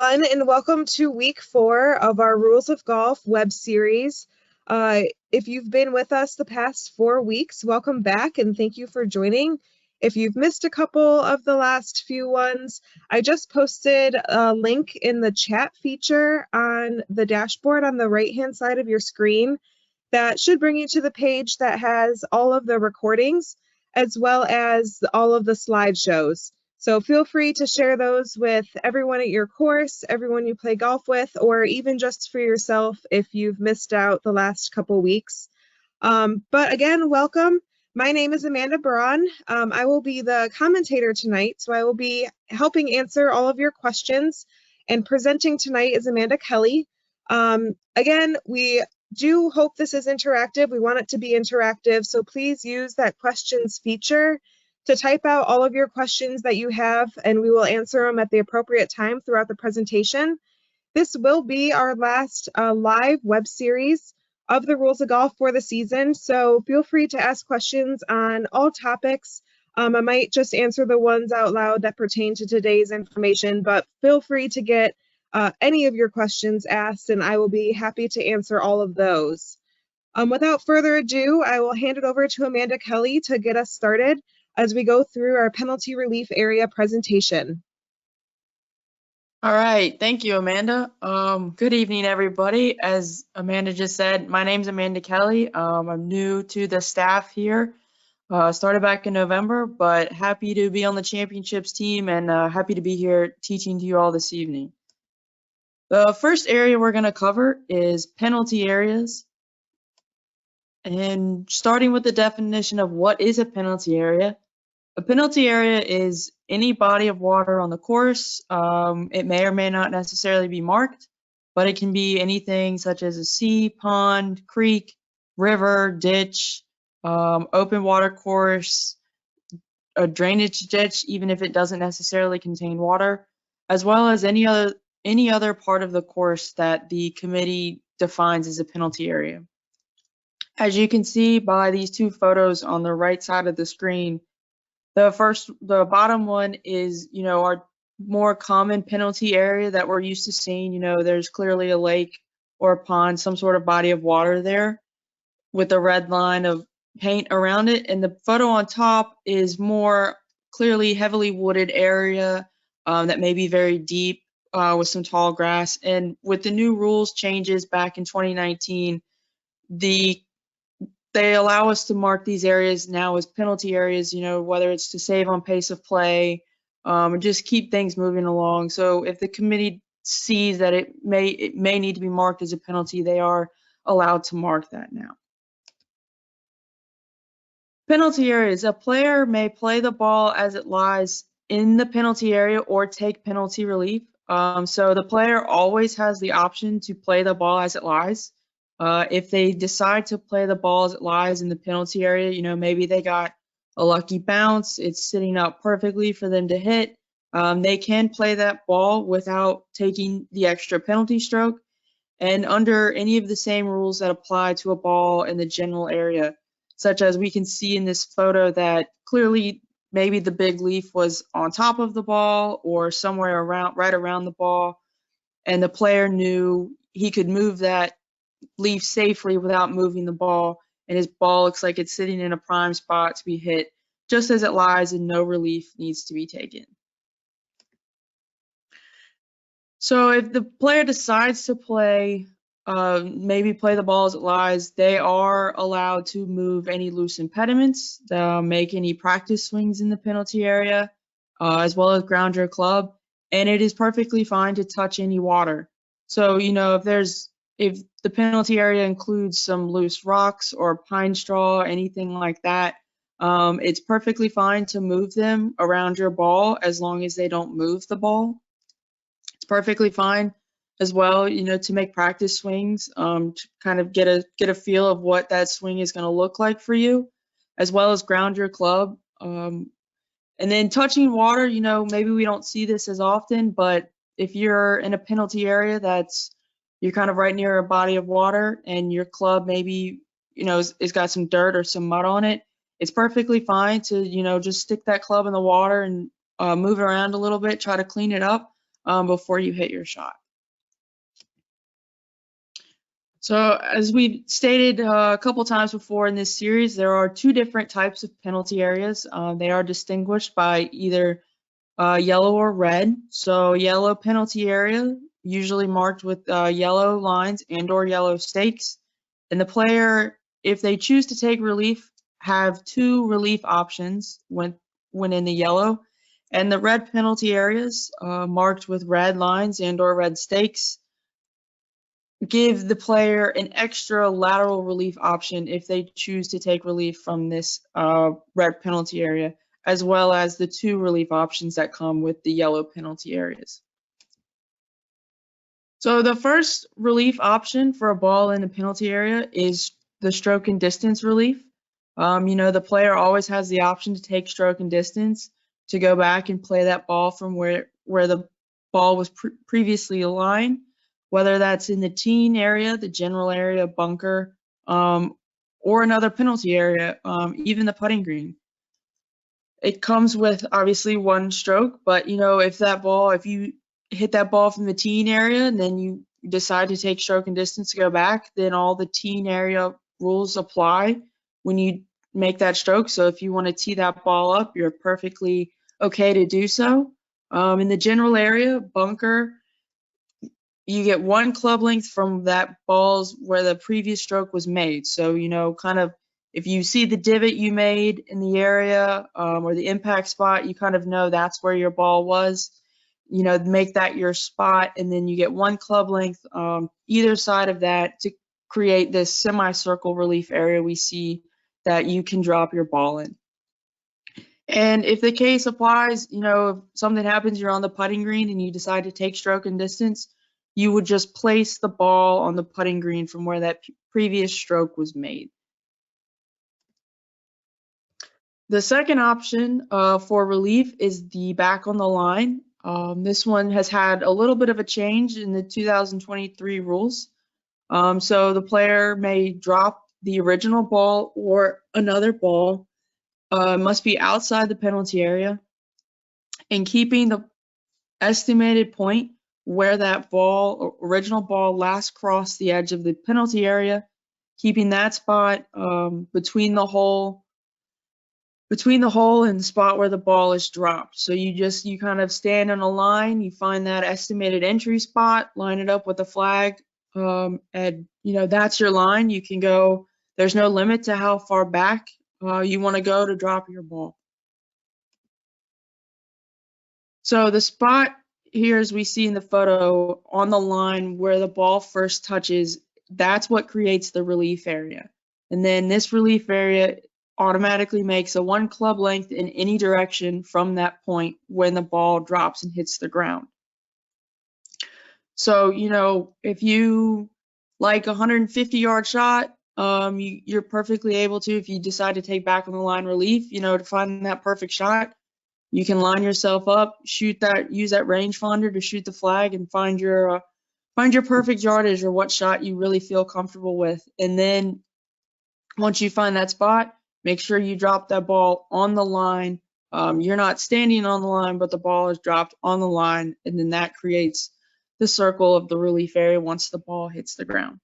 And welcome to week 4 of our Rules of Golf web series. If you've been with us the past 4 weeks, welcome back and thank you for joining. If you've missed a couple of the last few ones, I just posted a link in the chat feature on the dashboard on the right-hand side of your screen that should bring you to the page that has all of the recordings as well as all of the slideshows. So feel free to share those with everyone at your course, everyone you play golf with, or even just for yourself if you've missed out the last couple weeks. But again, welcome. My name is Amanda Braun. I will be the commentator tonight, so I will be helping answer all of your questions. And presenting tonight is Amanda Kelly. Again, we do hope this is interactive. We want it to be interactive, so please use that questions feature to type out all of your questions that you have, and we will answer them at the appropriate time throughout the presentation. This will be our last live web series of the Rules of Golf for the season, so feel free to ask questions on all topics. I might just answer the ones out loud that pertain to today's information, but feel free to get any of your questions asked, and I will be happy to answer all of those. Without further ado, I will hand it over to Amanda Kelly to get us started as we go through our penalty relief area presentation. All right, thank you, Amanda. Good evening, everybody. As Amanda just said, my name's Amanda Kelly. I'm new to the staff here. Started back in November, but happy to be on the championships team and happy to be here teaching to you all this evening. The first area we're going to cover is penalty areas. And starting with the definition of what is a penalty area. A penalty area is any body of water on the course. It may or may not necessarily be marked, but it can be anything such as a sea, pond, creek, river, ditch, open water course, a drainage ditch, even if it doesn't necessarily contain water, as well as any other part of the course that the committee defines as a penalty area. As you can see by these two photos on the right side of the screen, the bottom one is, our more common penalty area that we're used to seeing. There's clearly a lake or a pond, some sort of body of water there with a red line of paint around it. And the photo on top is more clearly heavily wooded area that may be very deep with some tall grass. And with the new rules changes back in 2019, they allow us to mark these areas now as penalty areas, whether it's to save on pace of play, and just keep things moving along. So if the committee sees that it may need to be marked as a penalty, they are allowed to mark that now. Penalty areas. A player may play the ball as it lies in the penalty area or take penalty relief. So the player always has the option to play the ball as it lies. If they decide to play the ball as it lies in the penalty area, maybe they got a lucky bounce, it's sitting up perfectly for them to hit, they can play that ball without taking the extra penalty stroke and under any of the same rules that apply to a ball in the general area, such as we can see in this photo that clearly maybe the big leaf was on top of the ball or somewhere right around the ball, and the player knew he could move that leave safely without moving the ball, and his ball looks like it's sitting in a prime spot to be hit just as it lies and no relief needs to be taken. So if the player decides to maybe play the ball as it lies, they are allowed to move any loose impediments, make any practice swings in the penalty area, as well as ground your club, and it is perfectly fine to touch any water. So, if the penalty area includes some loose rocks or pine straw, anything like that, it's perfectly fine to move them around your ball as long as they don't move the ball. It's perfectly fine as well, to make practice swings, to kind of get a feel of what that swing is going to look like for you, as well as ground your club. And then touching water, maybe we don't see this as often, but if you're in a penalty area you're kind of right near a body of water and your club maybe, it's got some dirt or some mud on it, it's perfectly fine to, just stick that club in the water and move it around a little bit, try to clean it up. before you hit your shot. So as we've stated a couple times before in this series, there are two different types of penalty areas. They are distinguished by either yellow or red. So yellow penalty area, usually marked with yellow lines and or yellow stakes. And the player, if they choose to take relief, have two relief options when in the yellow. And the red penalty areas, marked with red lines and or red stakes, give the player an extra lateral relief option if they choose to take relief from this red penalty area, as well as the two relief options that come with the yellow penalty areas. So the first relief option for a ball in a penalty area is the stroke and distance relief. The player always has the option to take stroke and distance to go back and play that ball from where the ball was previously aligned, whether that's in the teen area, the general area, bunker, or another penalty area, even the putting green. It comes with obviously one stroke, but if you hit that ball from the teen area and then you decide to take stroke and distance to go back, then all the teen area rules apply when you make that stroke. So if you want to tee that ball up, you're perfectly okay to do so. In the general area, bunker, you get one club length from that ball's where the previous stroke was made. So, kind of if you see the divot you made in the area or the impact spot, you kind of know that's where your ball was. Make that your spot, and then you get one club length either side of that to create this semicircle relief area we see that you can drop your ball in. And if the case applies, if something happens, you're on the putting green and you decide to take stroke and distance, you would just place the ball on the putting green from where that previous stroke was made. The second option for relief is the back on the line. This one has had a little bit of a change in the 2023 rules. So the player may drop the original ball or another ball, must be outside the penalty area, and keeping the estimated point where that original ball last crossed the edge of the penalty area, keeping that spot between the hole and the spot where the ball is dropped. So you kind of stand on a line, you find that estimated entry spot, line it up with the flag, and that's your line. You can go, there's no limit to how far back you want to go to drop your ball. So the spot here, as we see in the photo, on the line where the ball first touches, that's what creates the relief area. And then this relief area automatically makes a one club length in any direction from that point when the ball drops and hits the ground. So, if you like a 150-yard shot, you're perfectly able to, if you decide to take back on the line relief, to find that perfect shot, you can line yourself up, use that rangefinder to shoot the flag and find your perfect yardage or what shot you really feel comfortable with. And then once you find that spot, make sure you drop that ball on the line. You're not standing on the line, but the ball is dropped on the line, and then that creates the circle of the relief area once the ball hits the ground.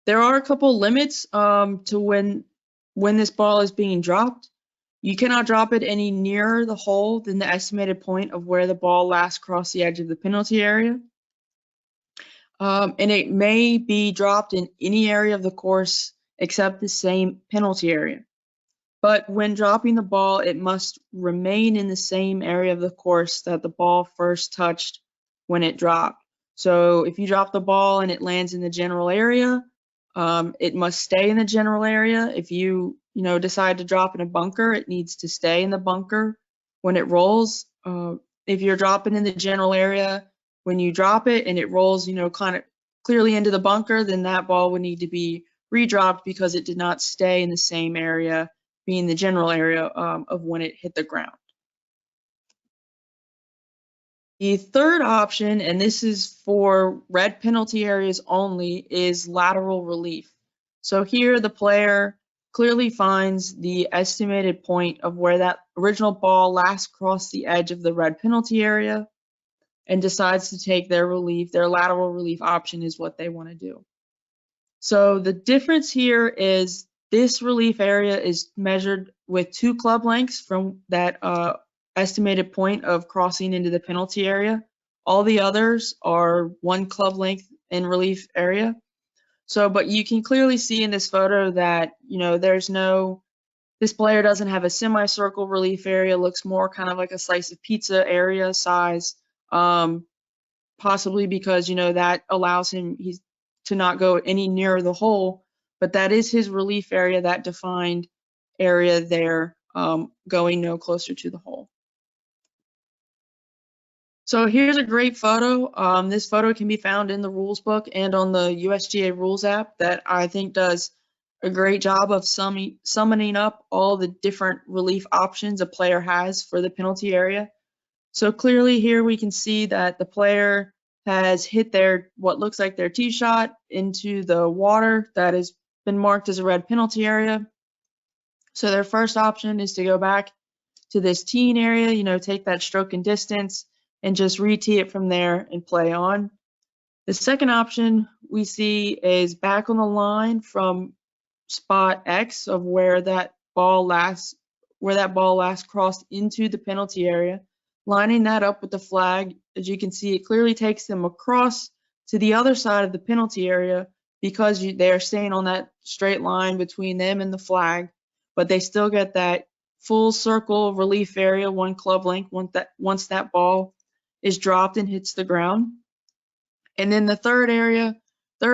There are a couple limits to when this ball is being dropped. You cannot drop it any nearer the hole than the estimated point of where the ball last crossed the edge of the penalty area. And it may be dropped in any area of the course except the same penalty area. But when dropping the ball, it must remain in the same area of the course that the ball first touched when it dropped. So if you drop the ball and it lands in the general area, it must stay in the general area. If you decide to drop in a bunker, it needs to stay in the bunker when it rolls. If you're dropping in the general area, when you drop it and it rolls, kind of clearly into the bunker, then that ball would need to be redropped because it did not stay in the same area, being the general area of when it hit the ground. The third option, and this is for red penalty areas only, is lateral relief. So here the player clearly finds the estimated point of where that original ball last crossed the edge of the red penalty area and decides to take their relief, their lateral relief option is what they want to do. So the difference here is this relief area is measured with 2 club lengths from that estimated point of crossing into the penalty area. All the others are 1 club length in relief area. So, but you can clearly see in this photo that, this player doesn't have a semicircle relief area, looks more kind of like a slice of pizza area size, possibly because, that allows him to not go any nearer the hole, but that is his relief area, that defined area there, going no closer to the hole. So here's a great photo. This photo can be found in the rules book and on the VSGA rules app that I think does a great job of summoning up all the different relief options a player has for the penalty area. So clearly here we can see that the player has hit what looks like their tee shot into the water that has been marked as a red penalty area. So their first option is to go back to this teeing area, take that stroke and distance and just re-tee it from there and play on. The second option we see is back on the line from spot X of where that ball last crossed into the penalty area, lining that up with the flag. As you can see, it clearly takes them across to the other side of the penalty area because they are staying on that straight line between them and the flag, but they still get that full circle relief area, 1 club length once that ball is dropped and hits the ground. And then the third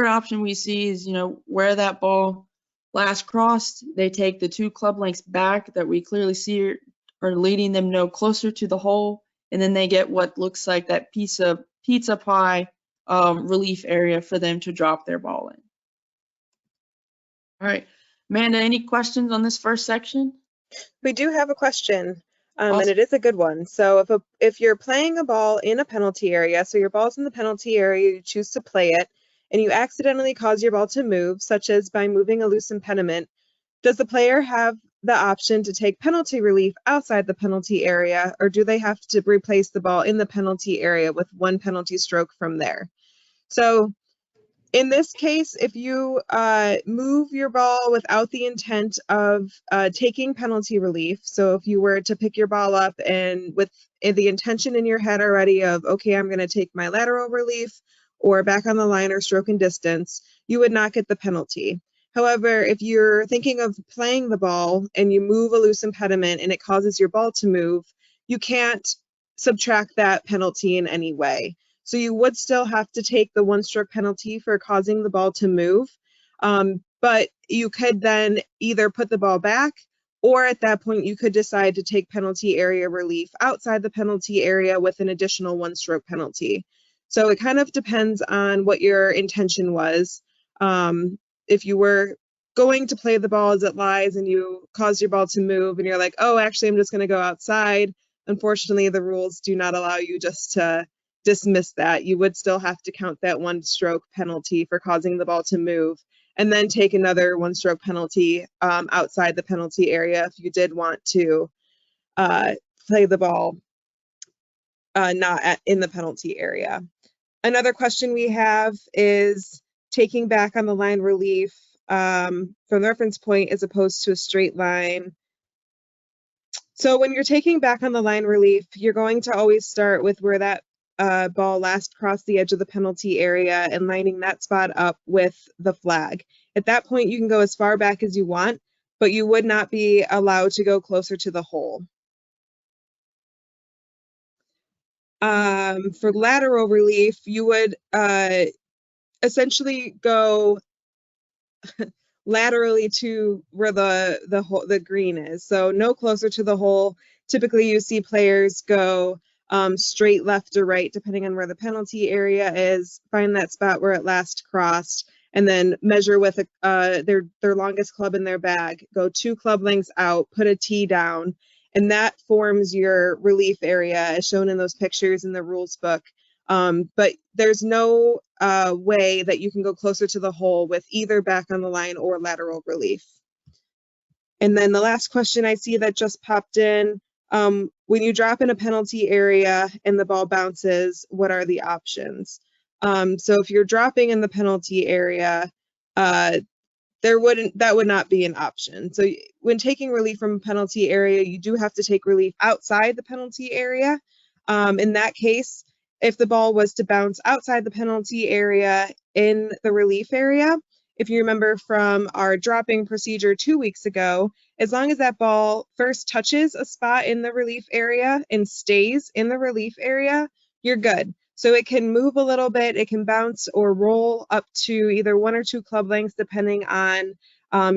option we see is, where that ball last crossed, they take the 2 club lengths back that we clearly see are leading them no closer to the hole, and then they get what looks like that piece of pizza pie relief area for them to drop their ball in. All right, Amanda, any questions on this first section? We do have a question, Awesome. and it is a good one. So if you're playing a ball in a penalty area, so your ball's in the penalty area, you choose to play it, and you accidentally cause your ball to move, such as by moving a loose impediment, does the player have the option to take penalty relief outside the penalty area, or do they have to replace the ball in the penalty area with 1 penalty stroke from there? So in this case, if you move your ball without the intent of taking penalty relief, so if you were to pick your ball up and with the intention in your head already of, okay, I'm going to take my lateral relief or back on the line or stroke and distance, you would not get the penalty. However, if you're thinking of playing the ball and you move a loose impediment and it causes your ball to move, you can't subtract that penalty in any way. So you would still have to take the 1 stroke penalty for causing the ball to move, but you could then either put the ball back, or at that point you could decide to take penalty area relief outside the penalty area with an additional 1 stroke penalty. So it kind of depends on what your intention was. If you were going to play the ball as it lies and you caused your ball to move and you're like, oh, actually, I'm just going to go outside. Unfortunately, the rules do not allow you just to dismiss that. You would still have to count that 1 stroke penalty for causing the ball to move and then take another 1 stroke penalty outside the penalty area if you did want to play the ball not in the penalty area. Another question we have is taking back on the line relief from the reference point as opposed to a straight line. So when you're taking back on the line relief, you're going to always start with where that ball last crossed the edge of the penalty area and lining that spot up with the flag. At that point, you can go as far back as you want, but you would not be allowed to go closer to the hole. For lateral relief, you would essentially go laterally to where the green is. So no closer to the hole. Typically you see players go straight left or right, depending on where the penalty area is, find that spot where it last crossed, and then measure with their longest club in their bag, go 2 club lengths out, put a tee down, and that forms your relief area as shown in those pictures in the rules book. But there's no way that you can go closer to the hole with either back on the line or lateral relief. And then the last question I see that just popped in, when you drop in a penalty area and the ball bounces, what are the options? So if you're dropping in the penalty area, that would not be an option. So when taking relief from a penalty area, you do have to take relief outside the penalty area. In that case, if the ball was to bounce outside the penalty area in the relief area, if you remember from our dropping procedure 2 weeks ago, as long as that ball first touches a spot in the relief area and stays in the relief area, you're good. So it can move a little bit, it can bounce or roll up to either 1 or 2 club lengths, depending on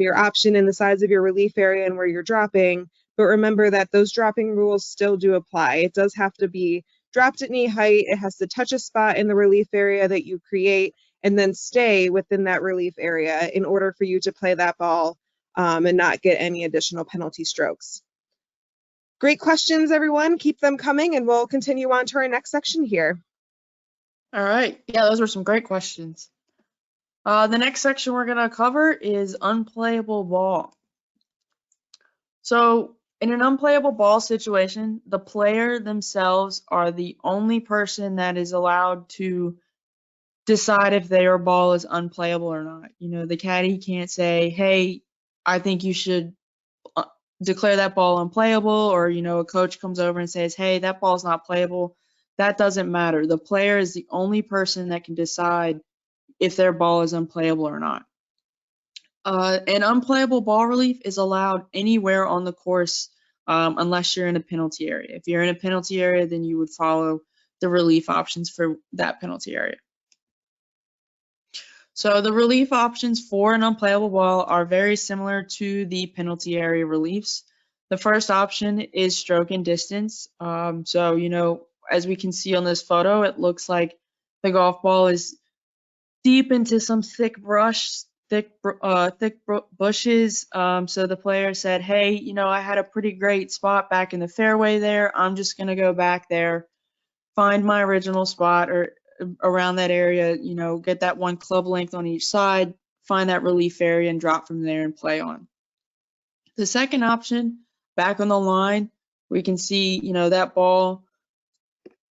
your option and the size of your relief area and where you're dropping. But remember that those dropping rules still do apply. It does have to be dropped at knee height. It has to touch a spot in the relief area that you create and then stay within that relief area in order for you to play that ball and not get any additional penalty strokes. Great questions, everyone. Keep them coming, and we'll continue on to our next section here. All right. Yeah, those were some great questions. The next section we're going to cover is unplayable ball. So in an unplayable ball situation, the player themselves are the only person that is allowed to decide if their ball is unplayable or not. You know, the caddy can't say, hey, I think you should declare that ball unplayable, or, you know, a coach comes over and says, hey, that ball's not playable. That doesn't matter. The player is the only person that can decide if their ball is unplayable or not. An unplayable ball relief is allowed anywhere on the course unless you're in a penalty area. If you're in a penalty area, then you would follow the relief options for that penalty area. So the relief options for an unplayable ball are very similar to the penalty area reliefs. The first option is stroke and distance. So, you know, as we can see on this photo, it looks like the golf ball is deep into some thick bushes. So the player said, hey, you know, I had a pretty great spot back in the fairway there. I'm just going to go back there, find my original spot or around that area, you know, get that one club length on each side, find that relief area and drop from there and play on. The second option, back on the line, we can see, you know, that ball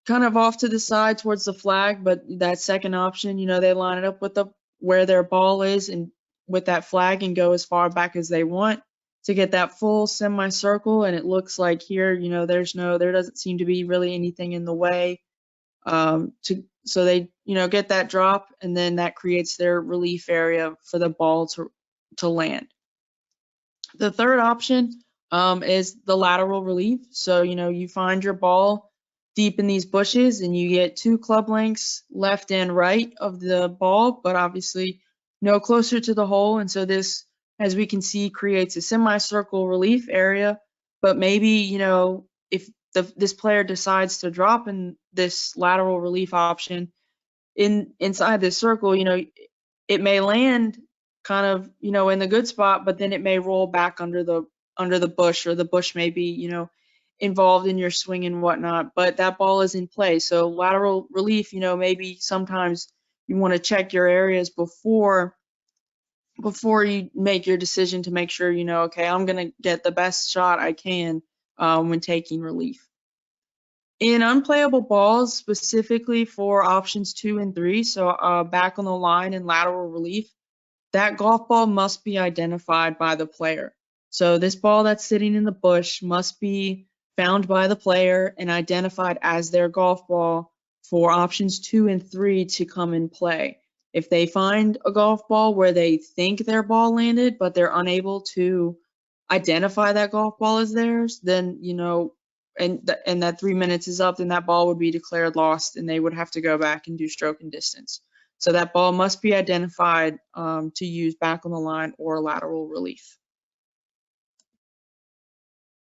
kind of off to the side towards the flag, but that second option, you know, they line it up with where their ball is and with that flag and go as far back as they want to get that full semicircle. And it looks like here, you know, there doesn't seem to be really anything in the way. So they, you know, get that drop, and then that creates their relief area for the ball to land. The third option is the lateral relief. So, you know, you find your ball deep in these bushes and you get 2 club lengths left and right of the ball, but obviously no closer to the hole. And so this, as we can see, creates a semicircle relief area. But maybe, you know, if this player decides to drop in this lateral relief option inside this circle, you know, it may land kind of, you know, in the good spot, but then it may roll back under the bush, or the bush may be, you know, involved in your swing and whatnot, but that ball is in play. So lateral relief, you know, maybe sometimes you want to check your areas before you make your decision to make sure, you know, okay, I'm going to get the best shot I can when taking relief. In unplayable balls, specifically for options 2 and 3, so back on the line and lateral relief, that golf ball must be identified by the player. So this ball that's sitting in the bush must be found by the player and identified as their golf ball for options 2 and 3 to come in play. If they find a golf ball where they think their ball landed, but they're unable to identify that golf ball as theirs, then, you know, and that 3 minutes is up, then that ball would be declared lost and they would have to go back and do stroke and distance. So that ball must be identified to use back on the line or lateral relief.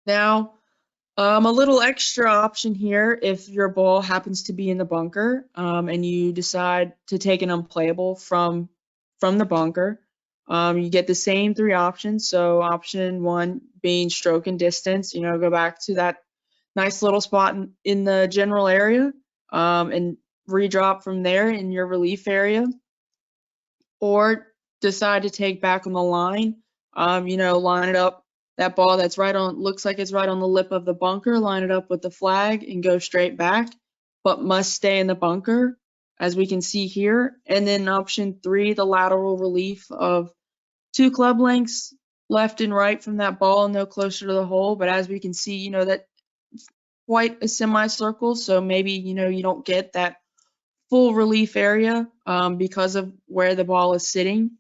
Now, a little extra option here if your ball happens to be in the bunker and you decide to take an unplayable from the bunker. You get the same 3 options. So option 1 being stroke and distance, you know, go back to that nice little spot in the general area and redrop from there in your relief area, or decide to take back on the line, you know, line it up that ball that's looks like it's right on the lip of the bunker, line it up with the flag and go straight back, but must stay in the bunker, as we can see here. And then option 3, the lateral relief of 2 club lengths left and right from that ball, no closer to the hole. But as we can see, that's quite a semicircle, so maybe, you don't get that full relief area because of where the ball is sitting.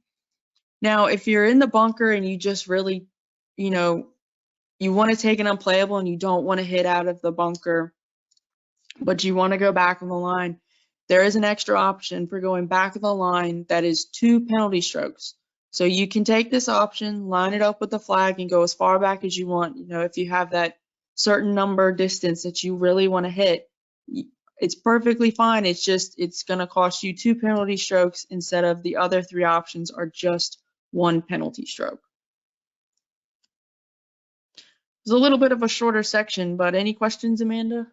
Now, if you're in the bunker and you just really, you want to take an unplayable and you don't want to hit out of the bunker, but you want to go back on the line, there is an extra option for going back of the line that is 2 penalty strokes. So you can take this option, line it up with the flag, and go as far back as you want. If you have that certain number distance that you really want to hit, it's perfectly fine. It's going to cost you 2 penalty strokes instead of the other 3 options are just 1 penalty stroke. It's a little bit of a shorter section, but any questions, Amanda?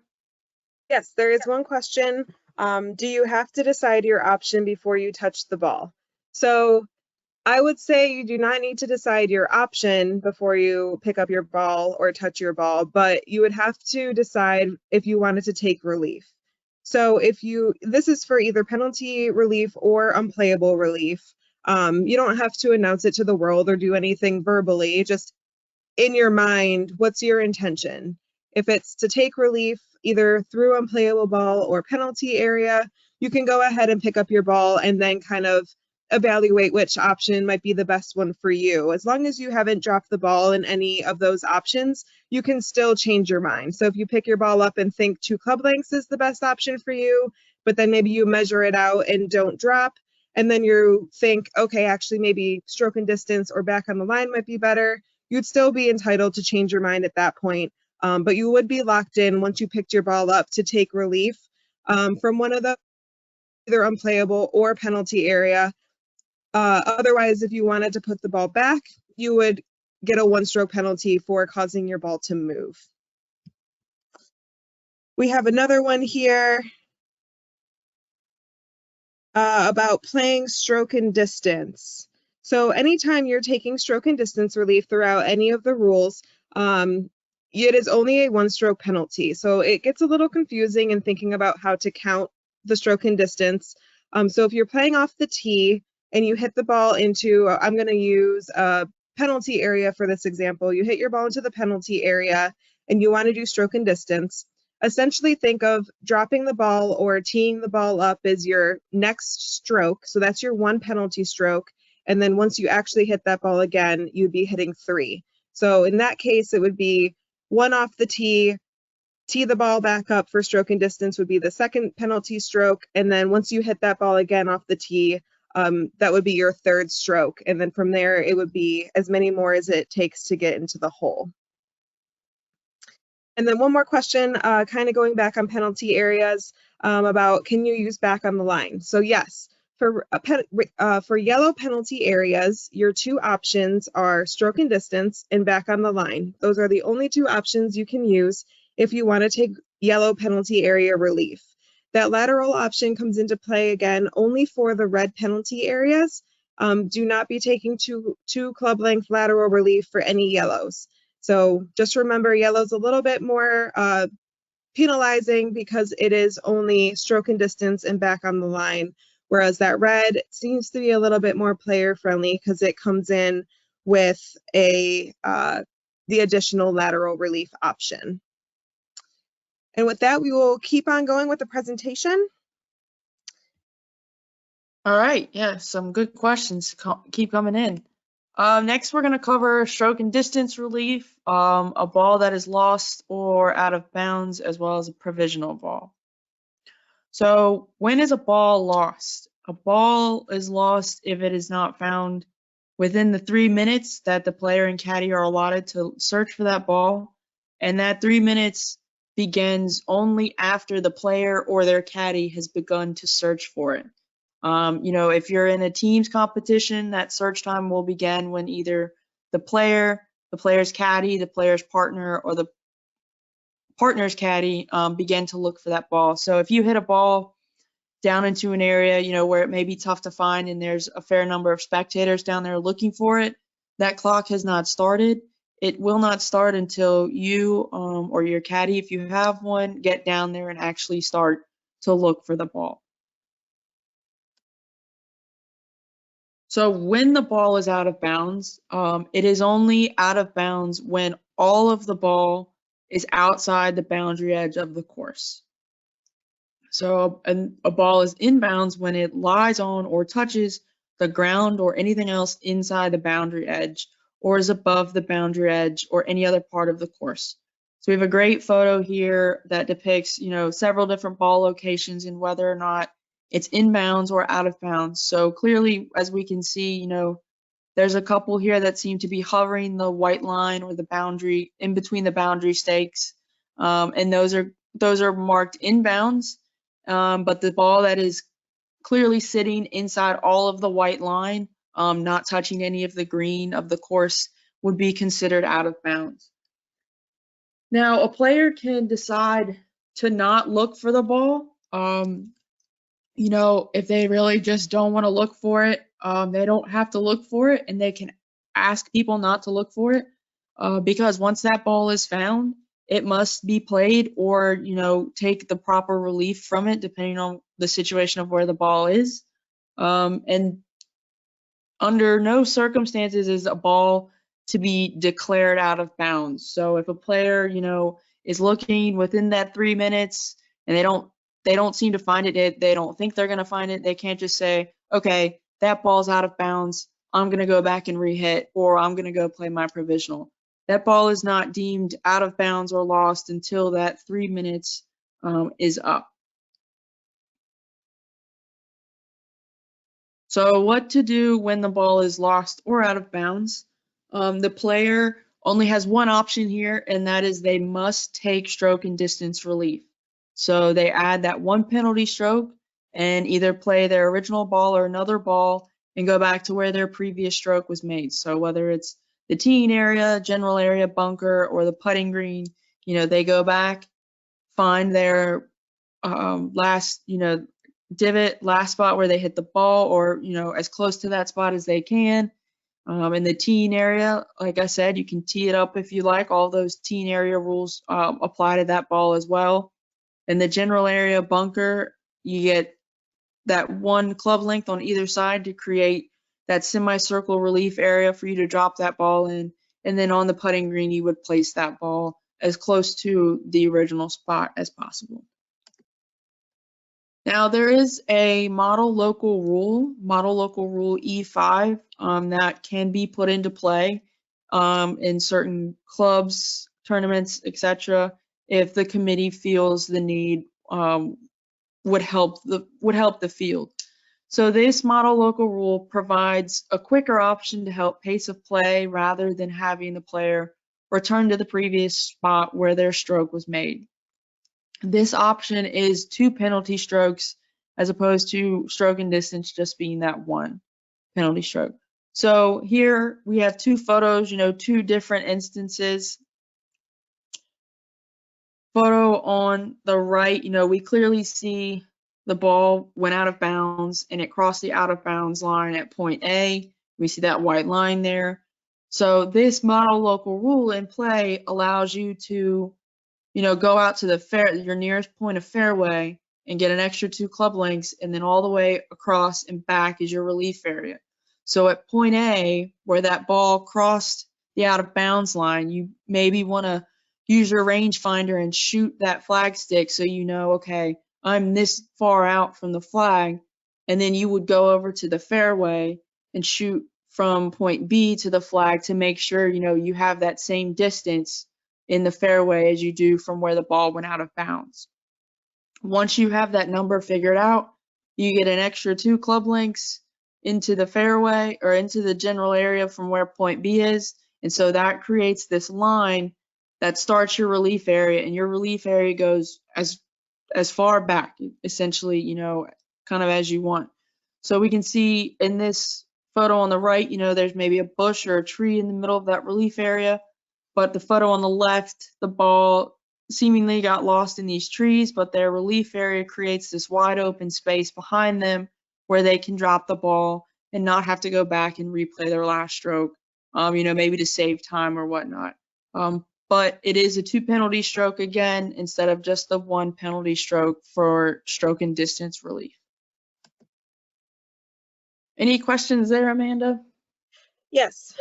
Yes, there is one question. Do you have to decide your option before you touch the ball? So I would say you do not need to decide your option before you pick up your ball or touch your ball, but you would have to decide if you wanted to take relief. So this is for either penalty relief or unplayable relief. You don't have to announce it to the world or do anything verbally, just in your mind, what's your intention? If it's to take relief either through unplayable ball or penalty area, you can go ahead and pick up your ball and then kind of evaluate which option might be the best one for you. As long as you haven't dropped the ball in any of those options, you can still change your mind. So if you pick your ball up and think 2 club lengths is the best option for you, but then maybe you measure it out and don't drop, and then you think, okay, actually maybe stroke and distance or back on the line might be better, you'd still be entitled to change your mind at that point. But you would be locked in once you picked your ball up to take relief from one of the either unplayable or penalty area. Otherwise, if you wanted to put the ball back, you would get a 1-stroke penalty for causing your ball to move. We have another one here about playing stroke and distance. So anytime you're taking stroke and distance relief throughout any of the rules, it is only a 1-stroke penalty. So it gets a little confusing in thinking about how to count the stroke and distance. So if you're playing off the tee and you hit the ball into, I'm going to use a penalty area for this example, you hit your ball into the penalty area and you want to do stroke and distance, essentially think of dropping the ball or teeing the ball up as your next stroke. So that's your 1 penalty stroke. And then once you actually hit that ball again, you'd be hitting 3. So in that case, it would be 1 off the tee the ball back up for stroke and distance would be the 2nd penalty stroke. And then once you hit that ball again off the tee, that would be your 3rd stroke. And then from there, it would be as many more as it takes to get into the hole. And then one more question, kind of going back on penalty areas about can you use back on the line? So yes, for yellow penalty areas, your 2 options are stroke and distance and back on the line. Those are the only 2 options you can use if you want to take yellow penalty area relief. That lateral option comes into play again only for the red penalty areas. Do not be taking two club length lateral relief for any yellows. So just remember, yellow's a little bit more penalizing because it is only stroke and distance and back on the line, whereas that red seems to be a little bit more player friendly because it comes in with the additional lateral relief option. And with that, we will keep on going with the presentation. All right, yeah, some good questions keep coming in. Next, we're going to cover stroke and distance relief, a ball that is lost or out of bounds, as well as a provisional ball. So when is a ball lost? A ball is lost if it is not found within the 3 minutes that the player and caddy are allotted to search for that ball, and that 3 minutes begins only after the player or their caddy has begun to search for it. If you're in a team's competition, that search time will begin when either the player, the player's caddy, the player's partner, or the partner's caddy begin to look for that ball. So if you hit a ball down into an area, where it may be tough to find and there's a fair number of spectators down there looking for it, that clock has not started. it will not start until you or your caddy, if you have one, get down there and actually start to look for the ball. So when the ball is out of bounds, it is only out of bounds when all of the ball is outside the boundary edge of the course. So a ball is inbounds when it lies on or touches the ground or anything else inside the boundary edge, or is above the boundary edge or any other part of the course. So we have a great photo here that depicts, several different ball locations and whether or not it's inbounds or out of bounds. So clearly, as we can see, there's a couple here that seem to be hovering the white line or the boundary in between the boundary stakes, and those are marked inbounds. But the ball that is clearly sitting inside all of the white line, not touching any of the green of the course, would be considered out of bounds. Now, a player can decide to not look for the ball. If they really just don't want to look for it, they don't have to look for it, and they can ask people not to look for it, because once that ball is found, it must be played or, take the proper relief from it, depending on the situation of where the ball is. And under no circumstances is a ball to be declared out of bounds. So if a player, is looking within that 3 minutes and they don't seem to find it, they don't think they're going to find it, they can't just say, okay, that ball's out of bounds, I'm going to go back and re-hit, or I'm going to go play my provisional. That ball is not deemed out of bounds or lost until that 3 minutes is up. So what to do when the ball is lost or out of bounds? The player only has one option here, and that is they must take stroke and distance relief. So they add that one penalty stroke and either play their original ball or another ball and go back to where their previous stroke was made. So whether it's the teeing area, general area, bunker, or the putting green, they go back, find their last, divot, last spot where they hit the ball, or as close to that spot as they can. In the teeing area, like I said, you can tee it up if you like. All those teeing area rules apply to that ball as well. In the general area bunker, you get that one club length on either side to create that semicircle relief area for you to drop that ball in. And then on the putting green, you would place that ball as close to the original spot as possible. Now there is a model local rule E5, that can be put into play in certain clubs, tournaments, etc. if the committee feels the need would help the field. So this model local rule provides a quicker option to help pace of play rather than having the player return to the previous spot where their stroke was made. This option is 2 penalty strokes as opposed to stroke and distance just being that one penalty stroke. So here we have 2 photos, 2 different instances. Photo on the right, we clearly see the ball went out of bounds and it crossed the out of bounds line at point A. We see that white line there. So this model local rule in play allows you to go out to your nearest point of fairway and get an extra 2 club lengths, and then all the way across and back is your relief area. So at point A, where that ball crossed the out of bounds line, you maybe want to use your rangefinder and shoot that flag stick so okay, I'm this far out from the flag, and then you would go over to the fairway and shoot from point B to the flag to make sure you have that same distance in the fairway as you do from where the ball went out of bounds. Once you have that number figured out, you get an extra 2 club lengths into the fairway or into the general area from where point B is. And so that creates this line that starts your relief area, and your relief area goes as far back, essentially, kind of as you want. So we can see in this photo on the right, there's maybe a bush or a tree in the middle of that relief area. But the photo on the left, the ball seemingly got lost in these trees, but their relief area creates this wide open space behind them where they can drop the ball and not have to go back and replay their last stroke maybe to save time or whatnot. But it is a 2 penalty stroke again, instead of just the 1 penalty stroke for stroke and distance relief. Any questions there, Amanda? Yes.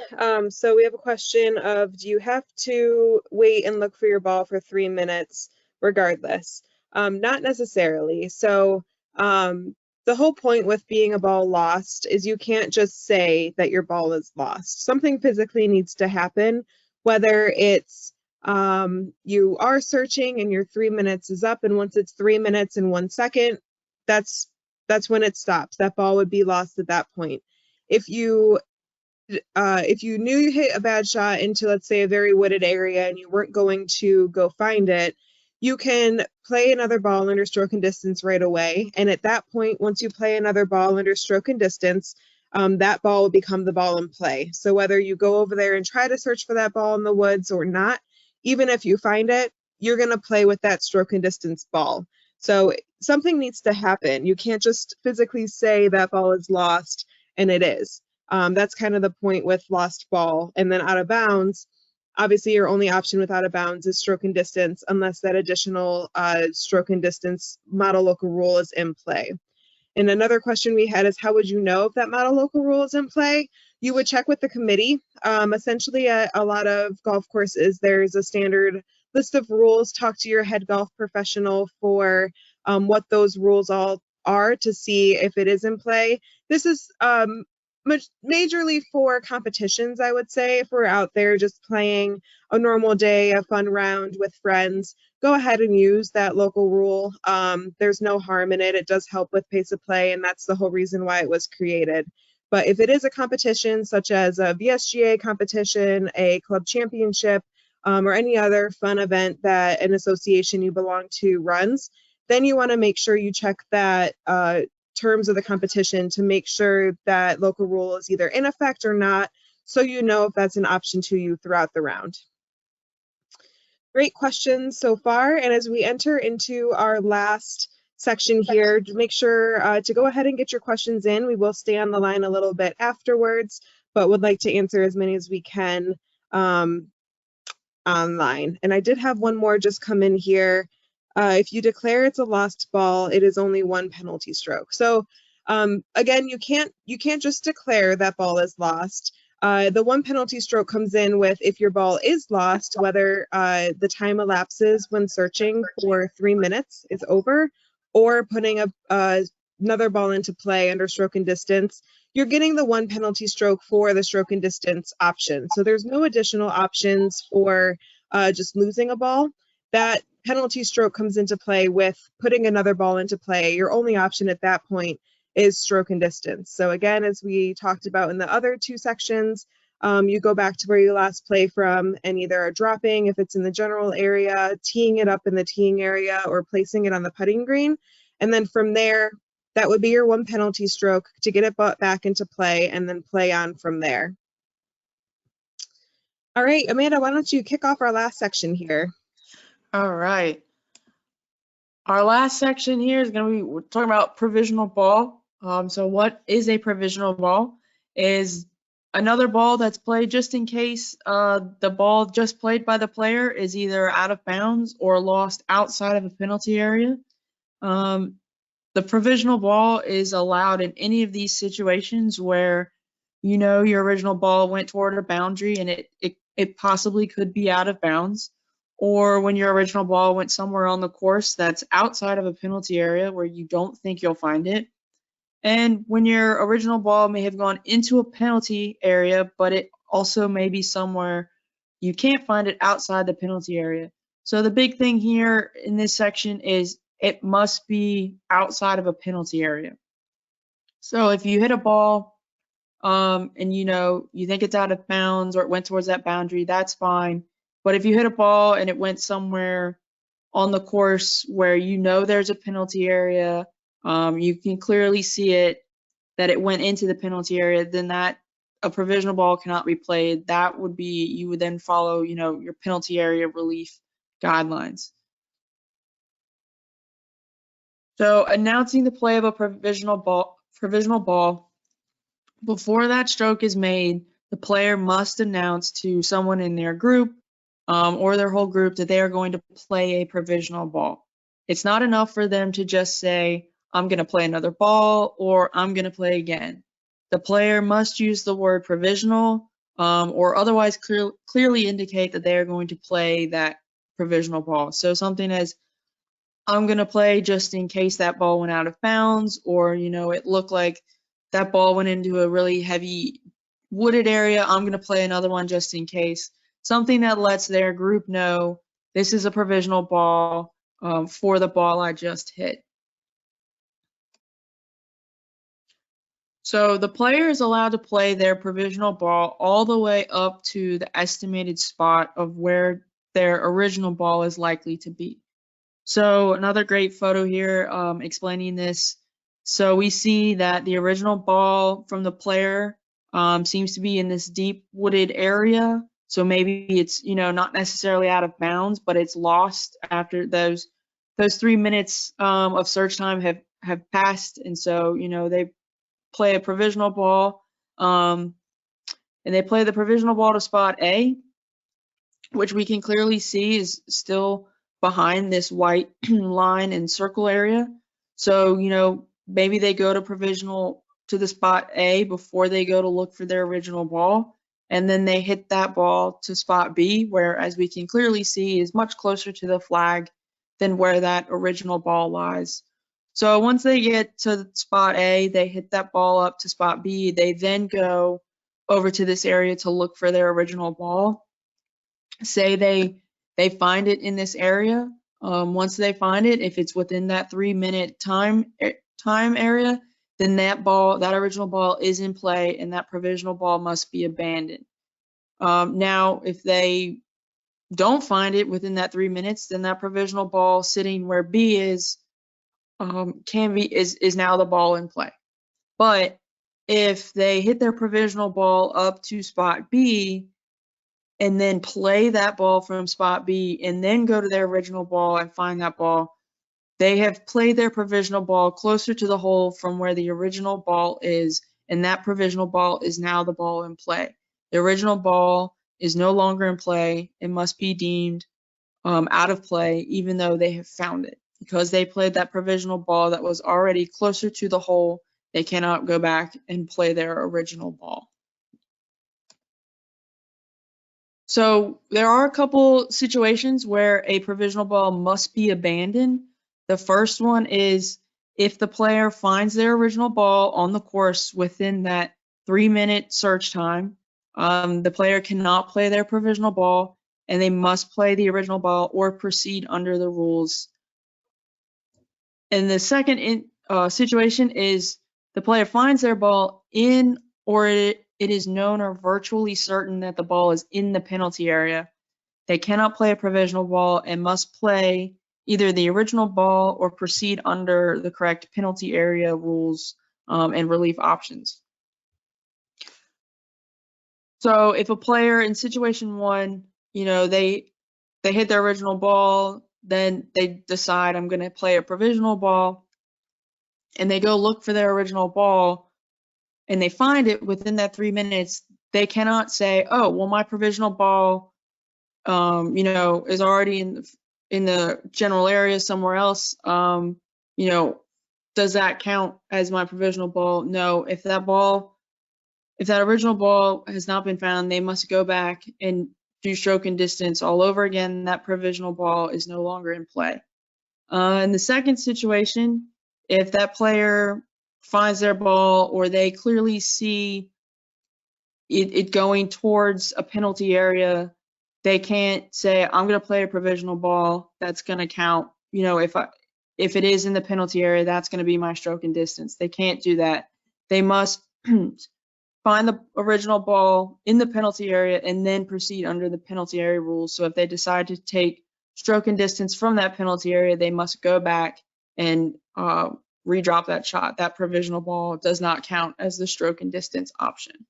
So we have a question of, do you have to wait and look for your ball for 3 minutes regardless? Not necessarily. So the whole point with being a ball lost is you can't just say that your ball is lost. Something physically needs to happen, whether it's you are searching and your 3 minutes is up, and once it's 3 minutes and 1 second, that's when it stops. That ball would be lost at that point. If you knew you hit a bad shot into, let's say, a very wooded area and you weren't going to go find it, you can play another ball under stroke and distance right away. And at that point, once you play another ball under stroke and distance, that ball will become the ball in play. So whether you go over there and try to search for that ball in the woods or not, even if you find it, you're going to play with that stroke and distance ball. So something needs to happen. You can't just physically say that ball is lost, and it is. That's kind of the point with lost ball. And then out of bounds, obviously your only option with out of bounds is stroke and distance, unless that additional stroke and distance model local rule is in play. And another question we had is, how would you know if that model local rule is in play? You would check with the committee. Essentially, a lot of golf courses, there's a standard list of rules. Talk to your head golf professional for what those rules all are to see if it is in play. This is majorly for competitions, I would say. If we're out there just playing a normal day, a fun round with friends, go ahead and use that local rule. There's no harm in it. It does help with pace of play, and that's the whole reason why it was created. But if it is a competition, such as a VSGA competition, a club championship, or any other fun event that an association you belong to runs, then you want to make sure you check that terms of the competition to make sure that local rule is either in effect or not, so you know if that's an option to you throughout the round. Great questions so far, and as we enter into our last section here, make sure to go ahead and get your questions in. We will stay on the line a little bit afterwards, but would like to answer as many as we can online. And I did have one more just come in here. If you declare it's a lost ball, it is only 1 penalty stroke. So again, you can't just declare that ball is lost. The 1 penalty stroke comes in with if your ball is lost, whether the time elapses when searching for 3 minutes is over, or putting another ball into play under stroke and distance, you're getting the 1 penalty stroke for the stroke and distance option. So there's no additional options for just losing a ball. That penalty stroke comes into play with putting another ball into play. Your only option at that point is stroke and distance. So again, as we talked about in the other 2 sections, you go back to where you last play from and either dropping, if it's in the general area, teeing it up in the teeing area, or placing it on the putting green. And then from there, that would be your 1 penalty stroke to get it back into play and then play on from there. All right, Amanda, why don't you kick off our last section here? All right. Our last section here is going to be, we're talking about provisional ball. So what is a provisional ball? Is another ball that's played just in case the ball just played by the player is either out of bounds or lost outside of a penalty area. The provisional ball is allowed in any of these situations where your original ball went toward a boundary and it possibly could be out of bounds, or when your original ball went somewhere on the course that's outside of a penalty area where you don't think you'll find it, and when your original ball may have gone into a penalty area, but it also may be somewhere you can't find it outside the penalty area. So the big thing here in this section is it must be outside of a penalty area. So if you hit a ball and you think it's out of bounds or it went towards that boundary, that's fine. But if you hit a ball and it went somewhere on the course where there's a penalty area, you can clearly see it, that it went into the penalty area, then a provisional ball cannot be played. That would be, you would then follow, your penalty area relief guidelines. So announcing the play of a provisional ball, before that stroke is made, the player must announce to someone in their group or their whole group that they are going to play a provisional ball. It's not enough for them to just say, I'm going to play another ball or I'm going to play again. The player must use the word provisional or otherwise clearly indicate that they are going to play that provisional ball. So something as, I'm going to play just in case that ball went out of bounds, or, it looked like that ball went into a really heavy wooded area. I'm going to play another one just in case. Something that lets their group know this is a provisional ball for the ball I just hit. So the player is allowed to play their provisional ball all the way up to the estimated spot of where their original ball is likely to be. So another great photo here explaining this. So we see that the original ball from the player seems to be in this deep wooded area. So maybe it's, not necessarily out of bounds, but it's lost after those 3 minutes of search time have passed. And so, they play a provisional ball and they play the provisional ball to spot A, which we can clearly see is still behind this white line and circle area. So, maybe they go to provisional to the spot A before they go to look for their original ball. And then they hit that ball to spot B, where, as we can clearly see, is much closer to the flag than where that original ball lies. So once they get to spot A, they hit that ball up to spot B. They then go over to this area to look for their original ball. Say they find it in this area. Once they find it, if it's within that 3-minute time area, then that original ball is in play and that provisional ball must be abandoned. Now, if they don't find it within that 3 minutes, then that provisional ball sitting where B is is now the ball in play. But if they hit their provisional ball up to spot B and then play that ball from spot B and then go to their original ball and find that ball, they have played their provisional ball closer to the hole from where the original ball is, and that provisional ball is now the ball in play. The original ball is no longer in play and must be deemed out of play, even though they have found it. Because they played that provisional ball that was already closer to the hole, they cannot go back and play their original ball. So there are a couple situations where a provisional ball must be abandoned. The first one is if the player finds their original ball on the course within that 3-minute search time, the player cannot play their provisional ball and they must play the original ball or proceed under the rules. And the second situation is the player finds their ball in, or it is known or virtually certain that the ball is in the penalty area. They cannot play a provisional ball and must play either the original ball or proceed under the correct penalty area rules and relief options. So if a player in situation one, they hit their original ball, then they decide I'm going to play a provisional ball, and they go look for their original ball, and they find it within that 3 minutes, they cannot say, oh, well, my provisional ball, is already in the general area somewhere else. Does that count as my provisional ball? No. If that original ball has not been found, they must go back and do stroke and distance all over again. That provisional ball is no longer in play. In the second situation, if that player finds their ball or they clearly see it going towards a penalty area, they can't say, I'm going to play a provisional ball. That's going to count. If it is in the penalty area, that's going to be my stroke and distance. They can't do that. They must find the original ball in the penalty area and then proceed under the penalty area rules. So if they decide to take stroke and distance from that penalty area, they must go back and redrop that shot. That provisional ball does not count as the stroke and distance option.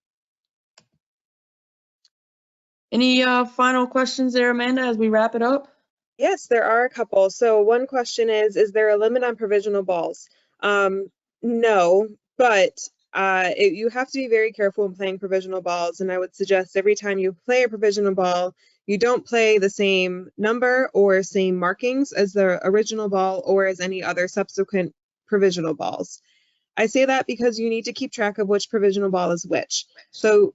Any final questions there, Amanda, as we wrap it up? Yes, there are a couple. So one question is there a limit on provisional balls? No, but You have to be very careful when playing provisional balls, and I would suggest every time you play a provisional ball, you don't play the same number or same markings as the original ball or as any other subsequent provisional balls. I say that because you need to keep track of which provisional ball is which. So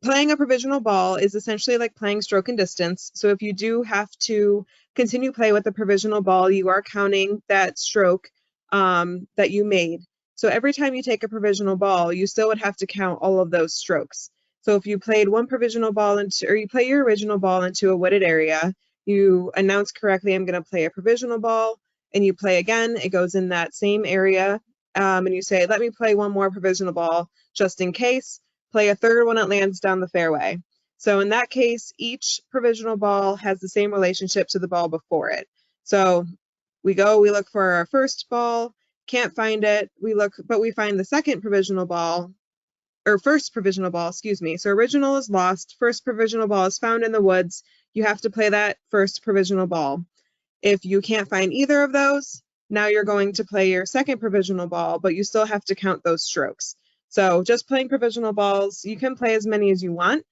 playing a provisional ball is essentially like playing stroke and distance. So if you do have to continue play with the provisional ball, you are counting that stroke that you made. So every time you take a provisional ball, you still would have to count all of those strokes. So if you played one provisional ball into, or you play your original ball into a wooded area, you announce correctly, I'm going to play a provisional ball, and you play again, it goes in that same area, and you say, let me play one more provisional ball just in case, play a third one, it lands down the fairway. So in that case, each provisional ball has the same relationship to the ball before it. So we look for our first ball, can't find it, but we find the second provisional ball, or first provisional ball, excuse me. So original is lost, first provisional ball is found in the woods, you have to play that first provisional ball. If you can't find either of those, now you're going to play your second provisional ball, but you still have to count those strokes. So just playing provisional balls, you can play as many as you want.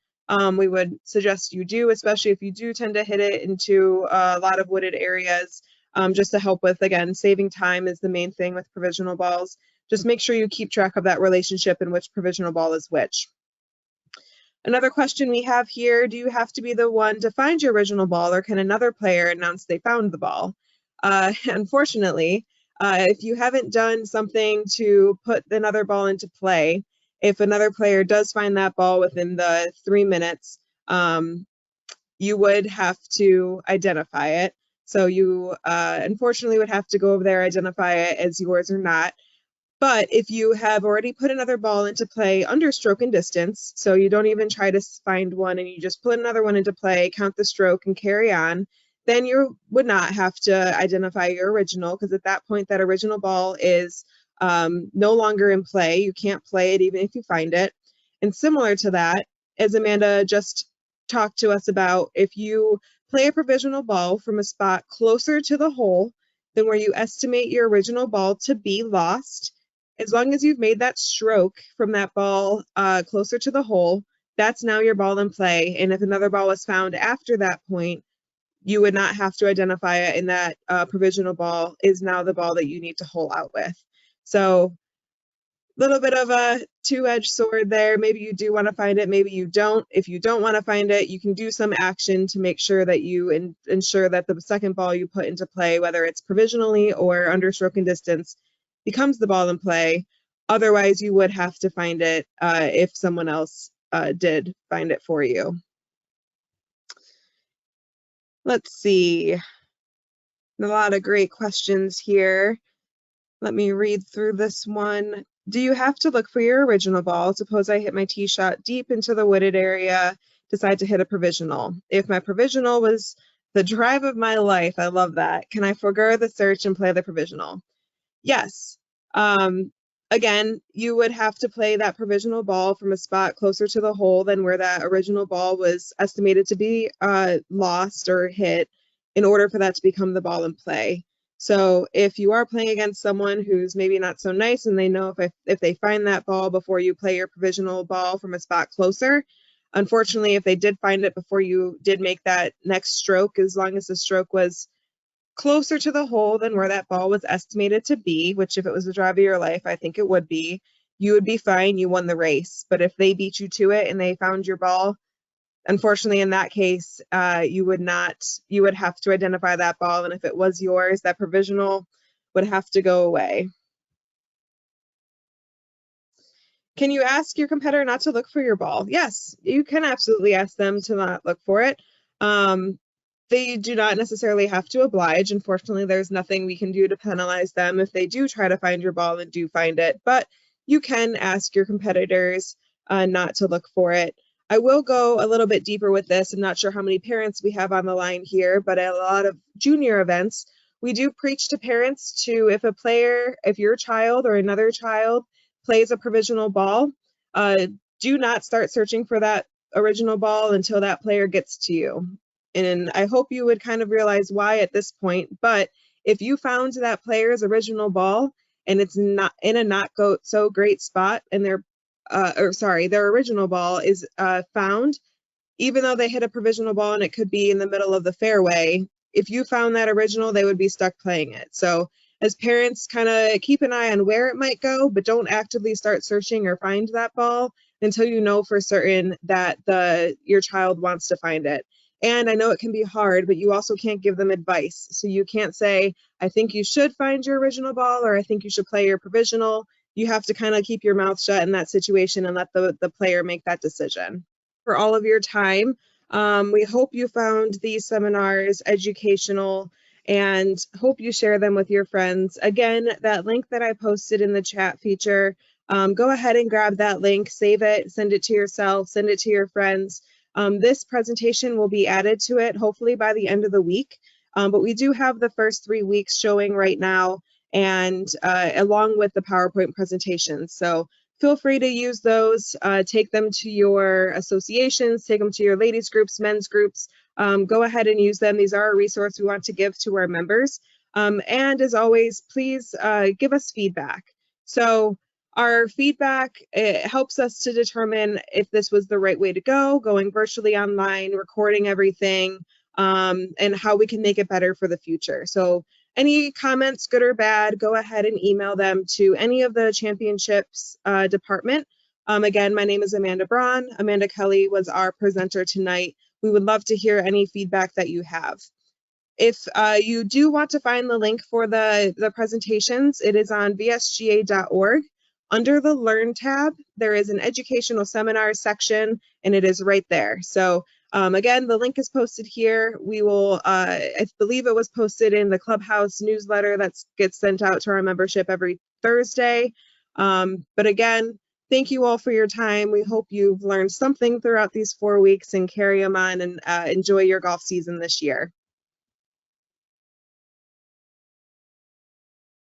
We would suggest you do, especially if you do tend to hit it into a lot of wooded areas, just to help with, again, saving time is the main thing with provisional balls. Just make sure you keep track of that relationship and which provisional ball is which. Another question we have here, do you have to be the one to find your original ball, or can another player announce they found the ball? Unfortunately, if you haven't done something to put another ball into play, if another player does find that ball within the 3 minutes, you would have to identify it. So you unfortunately would have to go over there, identify it as yours or not. But if you have already put another ball into play under stroke and distance, so you don't even try to find one and you just put another one into play, count the stroke and carry on, then you would not have to identify your original, because at that point that original ball is no longer in play. You can't play it even if you find it. And similar to that, as Amanda just talked to us about, if you play a provisional ball from a spot closer to the hole than where you estimate your original ball to be lost, as long as you've made that stroke from that ball closer to the hole, that's now your ball in play. And if another ball was found after that point, you would not have to identify it, and that provisional ball is now the ball that you need to hole out with. So a little bit of a two-edged sword there. Maybe you do want to find it, maybe you don't. If you don't want to find it, you can do some action to make sure that you ensure that the second ball you put into play, whether it's provisionally or under stroke and distance, becomes the ball in play. Otherwise, you would have to find it if someone else did find it for you. Let's see. A lot of great questions here. Let me read through this one. Do you have to look for your original ball? Suppose I hit my tee shot deep into the wooded area, decide to hit a provisional. If my provisional was the drive of my life, I love that. Can I forego the search and play the provisional? Yes. Again, you would have to play that provisional ball from a spot closer to the hole than where that original ball was estimated to be lost or hit in order for that to become the ball in play. So if you are playing against someone who's maybe not so nice and they know if they find that ball before you play your provisional ball from a spot closer, unfortunately, if they did find it before you did make that next stroke, as long as the stroke was closer to the hole than where that ball was estimated to be, which if it was the drive of your life, I think it would be, you would be fine, you won the race. But if they beat you to it and they found your ball, unfortunately in that case, you would have to identify that ball, and if it was yours, that provisional would have to go away. Can you ask your competitor not to look for your ball? Yes, you can absolutely ask them to not look for it. They do not necessarily have to oblige. Unfortunately, there's nothing we can do to penalize them if they do try to find your ball and do find it, but you can ask your competitors not to look for it. I will go a little bit deeper with this. I'm not sure how many parents we have on the line here, but at a lot of junior events, we do preach to parents to, if your child or another child plays a provisional ball, do not start searching for that original ball until that player gets to you. And I hope you would kind of realize why at this point, but if you found that player's original ball and it's not in a not so great spot and they're their original ball is found, even though they hit a provisional ball and it could be in the middle of the fairway, if you found that original, they would be stuck playing it. So as parents, kind of keep an eye on where it might go, but don't actively start searching or find that ball until you know for certain that your child wants to find it. And I know it can be hard, but you also can't give them advice. So you can't say, I think you should find your original ball, or I think you should play your provisional. You have to kind of keep your mouth shut in that situation and let the player make that decision. For all of your time. We hope you found these seminars educational and hope you share them with your friends. Again, that link that I posted in the chat feature, go ahead and grab that link, save it, send it to yourself, send it to your friends. This presentation will be added to it hopefully by the end of the week, but we do have the first 3 weeks showing right now, and along with the PowerPoint presentations. So feel free to use those, take them to your associations, take them to your ladies groups, men's groups, go ahead and use them. These are a resource we want to give to our members. And as always, please give us feedback. So our feedback, it helps us to determine if this was the right way to go, going virtually online, recording everything, and how we can make it better for the future. So any comments, good or bad, go ahead and email them to any of the championships department. Again, my name is Amanda Braun. Amanda Kelly was our presenter tonight. We would love to hear any feedback that you have. If you do want to find the link for the presentations, it is on vsga.org. Under the Learn tab, there is an educational seminars section, and it is right there. So again, the link is posted here. We will, I believe it was posted in the Clubhouse newsletter that gets sent out to our membership every Thursday. But again, thank you all for your time. We hope you've learned something throughout these 4 weeks and carry them on and enjoy your golf season this year.